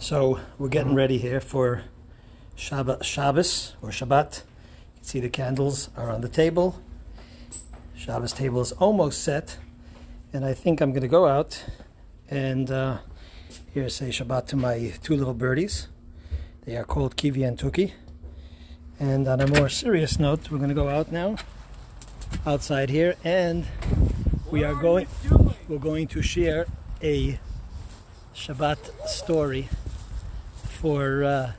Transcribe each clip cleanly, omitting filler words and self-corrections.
So we're getting ready here for Shabbos or Shabbat. You can see the candles are on the table. Shabbos table is almost set, and I think I'm going to go out and here say Shabbat to my two little birdies. They are called Kiwi and Tuki. And on a more serious note, we're going to go out now, outside here, and we're going to share a Shabbat story for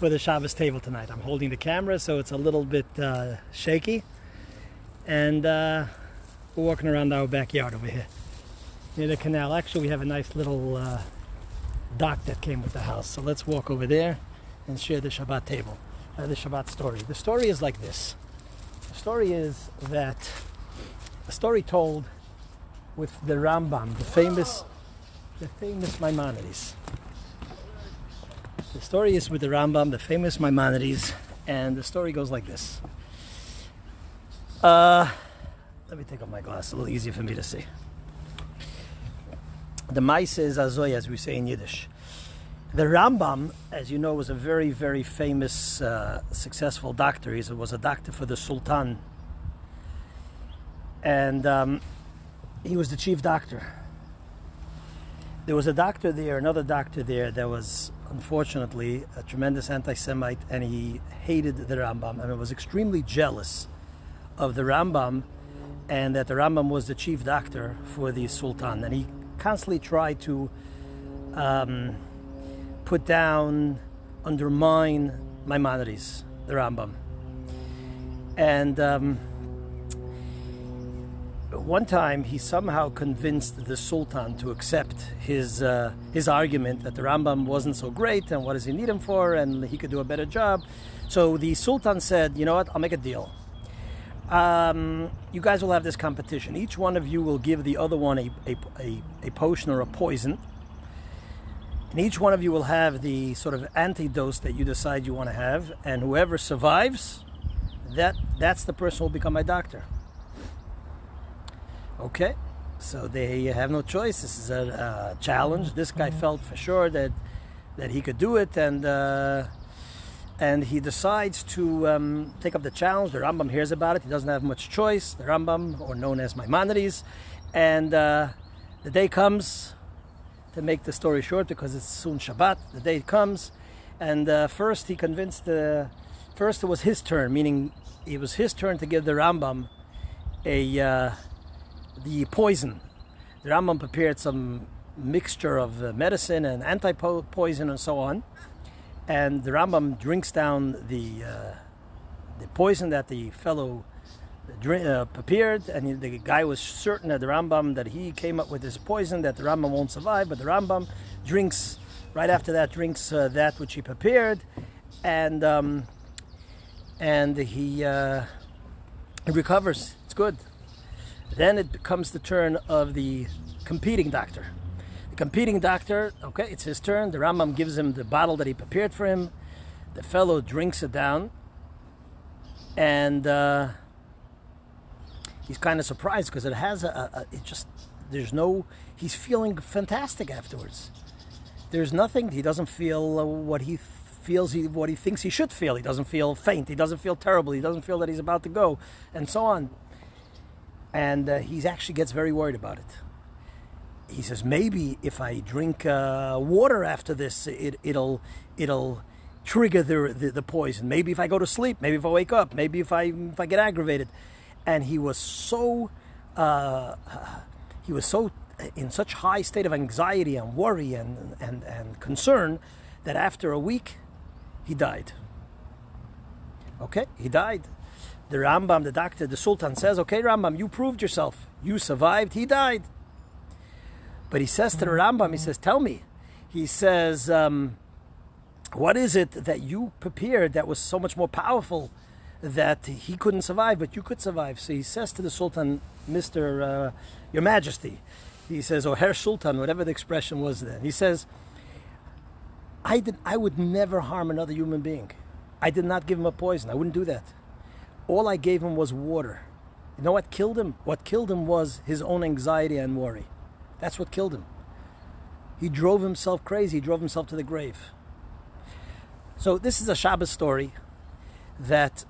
the Shabbos table tonight. I'm holding the camera, so it's a little bit shaky, and we're walking around our backyard over here near the canal. Actually, we have a nice little dock that came with the house, so let's walk over there and share the Shabbat table, the Shabbat story. The story is like this. The story is that a story told with the Rambam, the famous Maimonides. The story is with the Rambam, the famous Maimonides, and the story goes like this. Let me take off my glass, a little easier for me to see. The Maise is Azoy, as we say in Yiddish. The Rambam, as you know, was a very, very famous, successful doctor. He was a doctor for the Sultan. And he was the chief doctor. There was a doctor there, another doctor there, that was, unfortunately, a tremendous anti-Semite, and he hated the Rambam, and was extremely jealous of the Rambam, and that the Rambam was the chief doctor for the Sultan. And he constantly tried to put down, undermine Maimonides, the Rambam. And one time he somehow convinced the Sultan to accept his argument that the Rambam wasn't so great, and what does he need him for, and he could do a better job. So the Sultan said, you know what, I'll make a deal. You guys will have this competition. Each one of you will give the other one a potion or a poison, and each one of you will have the sort of antidote that you decide you want to have, and whoever survives, that's the person who will become my doctor. Okay, so they have no choice. This is a challenge. This guy felt for sure that he could do it, and he decides to take up the challenge. The Rambam hears about it. He doesn't have much choice. The Rambam, or known as Maimonides, and the day comes. To make the story short, because it's soon Shabbat, the day comes, and first he convinced first it was his turn, meaning it was his turn to give the Rambam the poison. The Rambam prepared some mixture of medicine and anti-poison and so on, and the Rambam drinks down the poison that the fellow prepared, and the guy was certain that the Rambam, that he came up with this poison, that the Rambam won't survive, but the Rambam drinks, right after that, that which he prepared, and he recovers. It's good. Then it becomes the turn of the competing doctor. The competing doctor, okay, it's his turn. The Rambam gives him the bottle that he prepared for him. The fellow drinks it down, and he's kind of surprised because it has he's feeling fantastic afterwards. There's nothing, he doesn't feel what he thinks he should feel. He doesn't feel faint, he doesn't feel terrible, he doesn't feel that he's about to go, and so on. And he actually gets very worried about it. He says, maybe if I drink water after this, it'll trigger the poison. Maybe if I go to sleep, maybe if I wake up, maybe if I get aggravated. And he was so in such high state of anxiety and worry and concern that after a week he died. Okay, he died. The Rambam, the doctor, the Sultan says, okay, Rambam, you proved yourself. You survived. He died. But he says to the Rambam, he says, tell me. He says, what is it that you prepared that was so much more powerful that he couldn't survive, but you could survive? So he says to the Sultan, Mr. Your Majesty, he says, or Herr Sultan, whatever the expression was then. He says, I would never harm another human being. I did not give him a poison. I wouldn't do that. All I gave him was water. You know what killed him? What killed him was his own anxiety and worry. That's what killed him. He drove himself crazy. He drove himself to the grave. So this is a Shabbos story that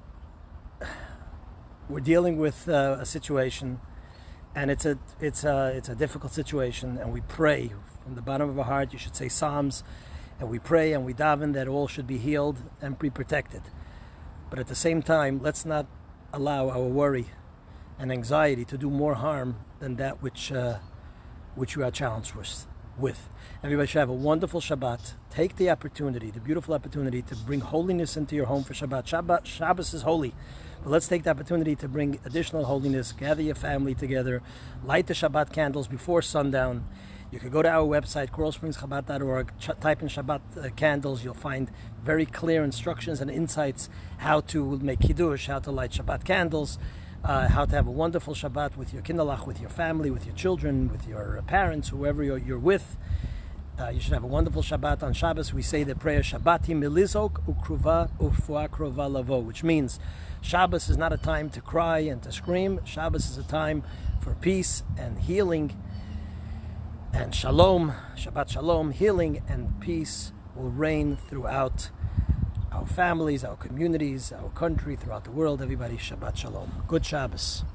we're dealing with a situation, and it's a difficult situation, and we pray from the bottom of our heart. You should say Psalms, and we pray and we daven that all should be healed and be protected. But at the same time, let's not allow our worry and anxiety to do more harm than that which we are challenged with. Everybody should have a wonderful Shabbat. Take the opportunity, the beautiful opportunity, to bring holiness into your home for Shabbat. Shabbos is holy. But let's take the opportunity to bring additional holiness, gather your family together, light the Shabbat candles before sundown. You can go to our website, coralspringschabbat.org, type in Shabbat candles. You'll find very clear instructions and insights how to make Kiddush, how to light Shabbat candles, how to have a wonderful Shabbat with your kindalach, with your family, with your children, with your parents, whoever you're with. You should have a wonderful Shabbat. On Shabbos, we say the prayer Shabbati milizok ukruva ufua krova lavo, which means Shabbos is not a time to cry and to scream. Shabbos is a time for peace and healing and shalom. Shabbat shalom, healing and peace will reign throughout our families, our communities, our country, throughout the world. Everybody, Shabbat shalom. Good Shabbos.